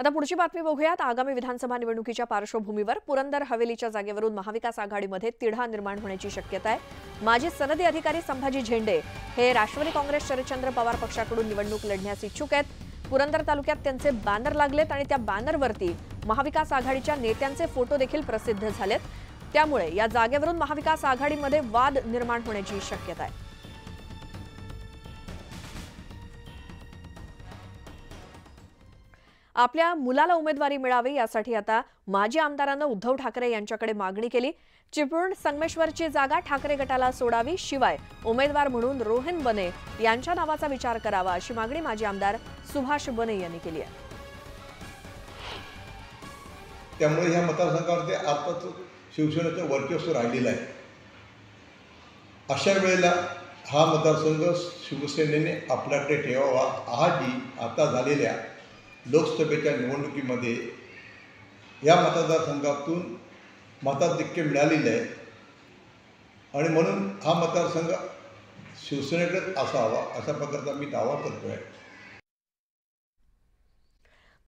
आता पुढची बातमी बघूयात। आगामी विधानसभा निवडणुकीच्या पार्श्वभूमीवर पुरंदर हवेलीच्या जागेवरून महाविकास आघाडीमध्ये तिढा निर्माण होण्याची शक्यता आहे। माजी सनदी अधिकारी संभाजी झेंडे हे राष्ट्रवादी काँग्रेस शरदचंद्र पवार पक्षाकडून निवडणूक लढण्यास इच्छुक आहेत। पुरंदर तालुक्यात त्यांचे बॅनर लागलेत आणि त्या बॅनरवरती महाविकास आघाडीच्या नेत्यांचे फोटो देखील प्रसिद्ध झालेत। त्यामुळे या जागेवरून महाविकास आघाडीमध्ये वाद निर्माण होण्याची शक्यता आहे। आपल्या मुलाला उमेदवारी मिळावी यासाठी आता माजी आमदारांनी उद्धव ठाकरे यांच्याकडे मागणी केली। चिपळूण संगमेश्वरची जागा ठाकरे गटाला सोडावी, शिवाय उमेदवार म्हणून रोहन बने यांच्या नावाचा विचार करावा, अशी मागणी माजी आमदार सुभाष बने यांनी केली आहे। त्यामुळे ह्या मतदारसंघामध्ये आताच शिवसेनेचं वर्चस्व राहिलेलं आहे। अशा वेळेला हा मतदारसंघ शिवसेनेने आपल्याकडे ठेवावा। आता झालेल्या लोकसभेच्या निवडणुकीमध्ये या मतदारसंघातून मताधिक्य मिळालेले आहे आणि म्हणून हा मतदारसंघ शिवसेनेकडेच असावा अशा प्रकारचा मी दावा करतो आहे।